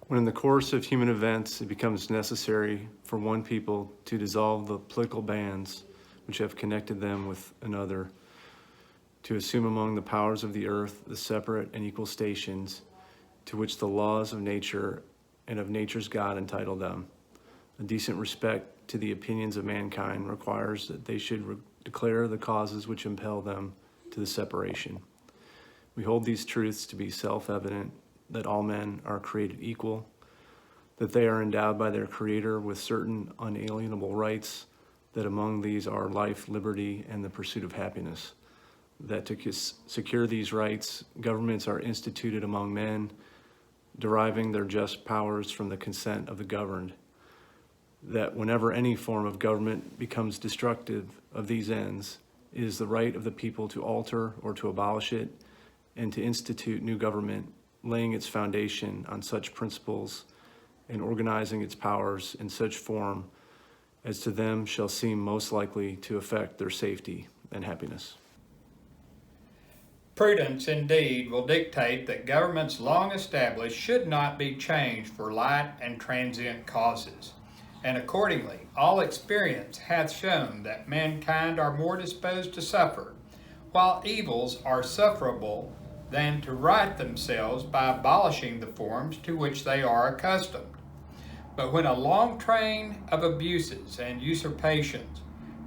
When in the course of human events it becomes necessary for one people to dissolve the political bands which have connected them with another, to assume among the powers of the earth the separate and equal stations to which the laws of nature and of nature's God entitle them. A decent respect to the opinions of mankind requires that they should declare the causes which impel them to the separation. We hold these truths to be self-evident, that all men are created equal, that they are endowed by their Creator with certain unalienable rights, that among these are life, liberty, and the pursuit of happiness, that to secure these rights, governments are instituted among men, deriving their just powers from the consent of the governed, that whenever any form of government becomes destructive of these ends, it is the right of the people to alter or to abolish it, and to institute new government, laying its foundation on such principles and organizing its powers in such form as to them shall seem most likely to affect their safety and happiness. Prudence indeed will dictate that governments long established should not be changed for light and transient causes. And accordingly, all experience hath shown that mankind are more disposed to suffer, while evils are sufferable, than to right themselves by abolishing the forms to which they are accustomed. But when a long train of abuses and usurpations,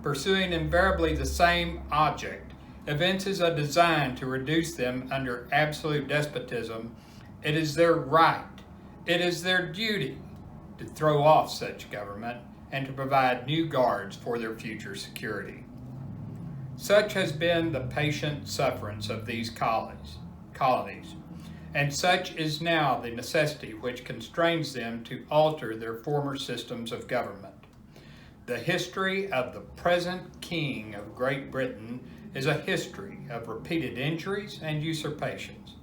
pursuing invariably the same object, evinces a design to reduce them under absolute despotism, it is their right, it is their duty to throw off such government and to provide new guards for their future security. Such has been the patient sufferance of these colonies, and such is now the necessity which constrains them to alter their former systems of government. The history of the present King of Great Britain is a history of repeated injuries and usurpations,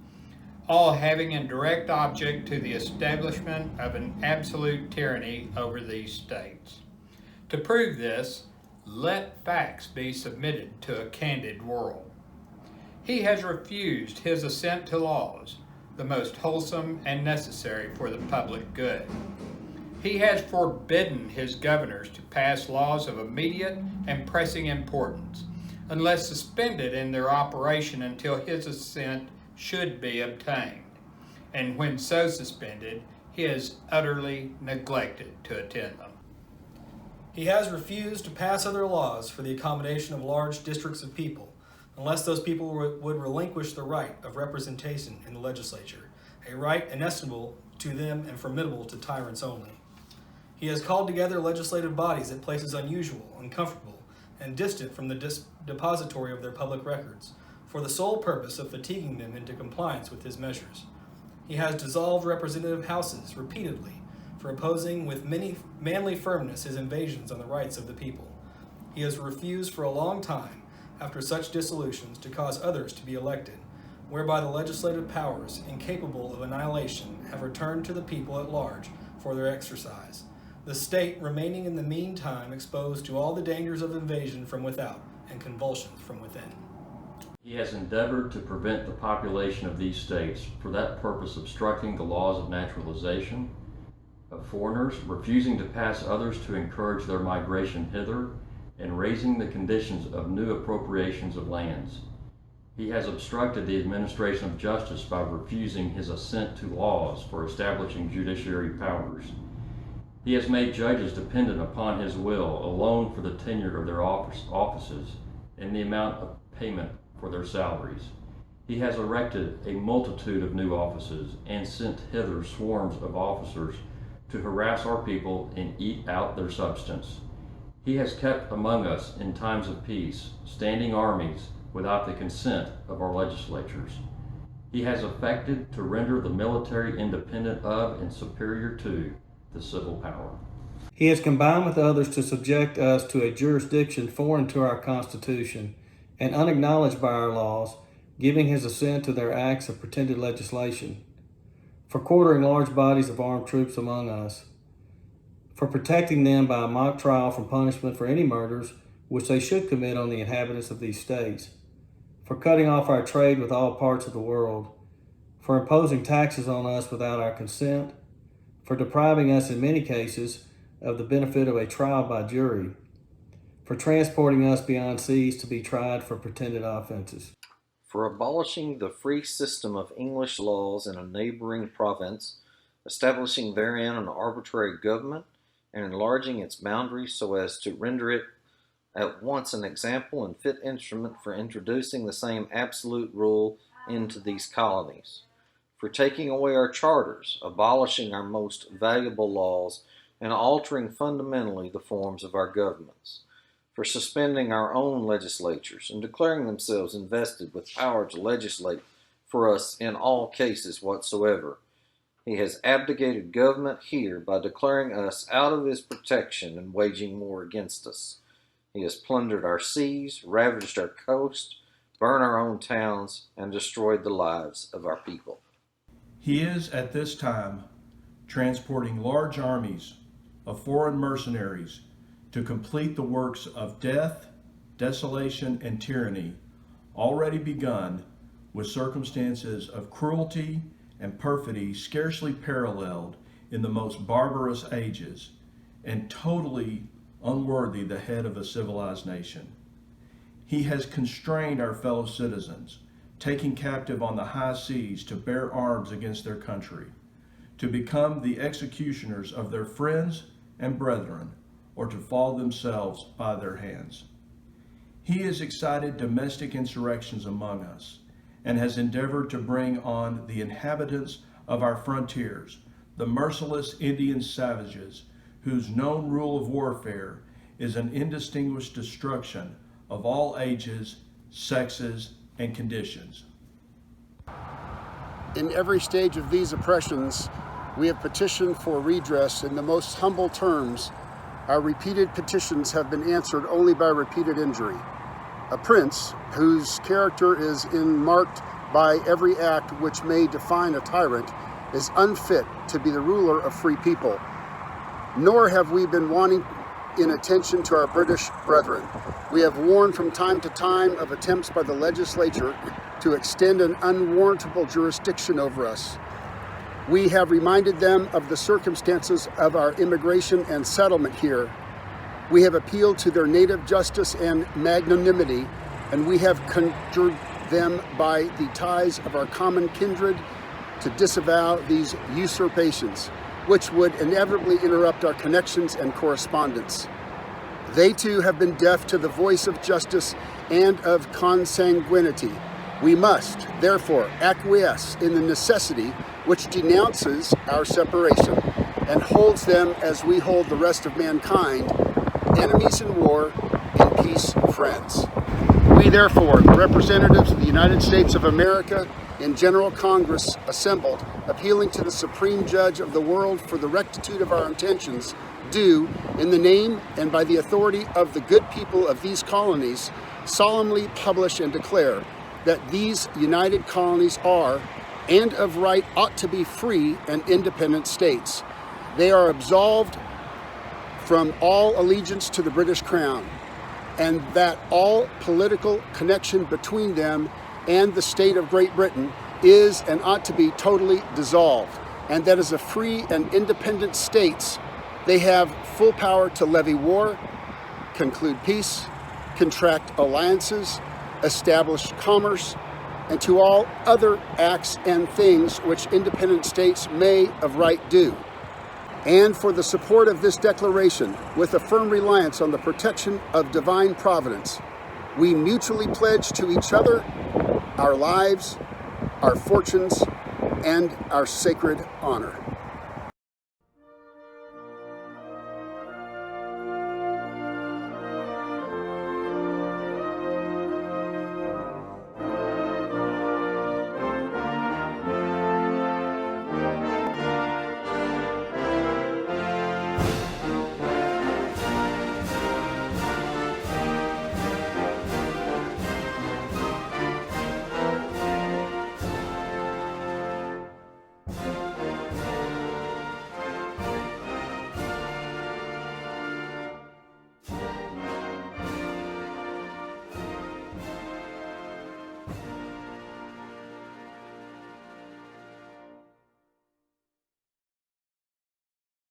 all having in direct object to the establishment of an absolute tyranny over these states. To prove this, let facts be submitted to a candid world. He has refused his assent to laws, the most wholesome and necessary for the public good. He has forbidden his governors to pass laws of immediate and pressing importance, unless suspended in their operation until his assent should be obtained. And when so suspended, he has utterly neglected to attend them. He has refused to pass other laws for the accommodation of large districts of people, unless those people would relinquish the right of representation in the legislature, a right inestimable to them and formidable to tyrants only. He has called together legislative bodies at places unusual, uncomfortable, and distant from the depository of their public records, for the sole purpose of fatiguing them into compliance with his measures. He has dissolved representative houses repeatedly for opposing with manly firmness his invasions on the rights of the people. He has refused for a long time, after such dissolutions, to cause others to be elected, whereby the legislative powers, incapable of annihilation, have returned to the people at large for their exercise, the state remaining in the meantime exposed to all the dangers of invasion from without and convulsions from within. He has endeavored to prevent the population of these states, for that purpose obstructing the laws of naturalization, of foreigners, refusing to pass others to encourage their migration hither, and raising the conditions of new appropriations of lands. He has obstructed the administration of justice by refusing his assent to laws for establishing judiciary powers. He has made judges dependent upon his will alone for the tenure of their offices and the amount of payment for their salaries. He has erected a multitude of new offices and sent hither swarms of officers to harass our people and eat out their substance. He has kept among us in times of peace standing armies without the consent of our legislatures. He has affected to render the military independent of and superior to the civil power. He has combined with others to subject us to a jurisdiction foreign to our Constitution and unacknowledged by our laws, giving his assent to their acts of pretended legislation, for quartering large bodies of armed troops among us, for protecting them by a mock trial from punishment for any murders which they should commit on the inhabitants of these states, for cutting off our trade with all parts of the world, for imposing taxes on us without our consent, for depriving us in many cases of the benefit of a trial by jury, for transporting us beyond seas to be tried for pretended offenses, for abolishing the free system of English laws in a neighboring province, establishing therein an arbitrary government, and enlarging its boundaries so as to render it at once an example and fit instrument for introducing the same absolute rule into these colonies, for taking away our charters, abolishing our most valuable laws, and altering fundamentally the forms of our governments, for suspending our own legislatures and declaring themselves invested with power to legislate for us in all cases whatsoever. He has abdicated government here by declaring us out of his protection and waging war against us. He has plundered our seas, ravaged our coast, burned our own towns, and destroyed the lives of our people. He is at this time transporting large armies of foreign mercenaries to complete the works of death, desolation, and tyranny already begun with circumstances of cruelty and perfidy scarcely paralleled in the most barbarous ages, and totally unworthy the head of a civilized nation. He has constrained our fellow citizens, taking captive on the high seas to bear arms against their country, to become the executioners of their friends and brethren, or to fall themselves by their hands. He has excited domestic insurrections among us, and has endeavored to bring on the inhabitants of our frontiers, the merciless Indian savages, whose known rule of warfare is an indistinguished destruction of all ages, sexes, and conditions. In every stage of these oppressions, we have petitioned for redress in the most humble terms. Our repeated petitions have been answered only by repeated injury. A prince whose character is marked by every act which may define a tyrant is unfit to be the ruler of free people. Nor have we been wanting in attention to our British brethren. We have warned from time to time of attempts by the legislature to extend an unwarrantable jurisdiction over us. We have reminded them of the circumstances of our immigration and settlement here. We have appealed to their native justice and magnanimity, and we have conjured them by the ties of our common kindred to disavow these usurpations, which would inevitably interrupt our connections and correspondence. They too have been deaf to the voice of justice and of consanguinity. We must, therefore, acquiesce in the necessity which denounces our separation and holds them as we hold the rest of mankind, enemies in war, in peace friends. We therefore, the representatives of the United States of America in General Congress assembled, appealing to the Supreme Judge of the world for the rectitude of our intentions, do, in the name and by the authority of the good people of these colonies, solemnly publish and declare that these united colonies are, and of right ought to be, free and independent states. They are absolved from all allegiance to the British Crown, and that all political connection between them and the state of Great Britain is and ought to be totally dissolved, and that as a free and independent states, they have full power to levy war, conclude peace, contract alliances, establish commerce, and to all other acts and things which independent states may of right do. And for the support of this declaration, with a firm reliance on the protection of divine providence, we mutually pledge to each other our lives, our fortunes, and our sacred honor.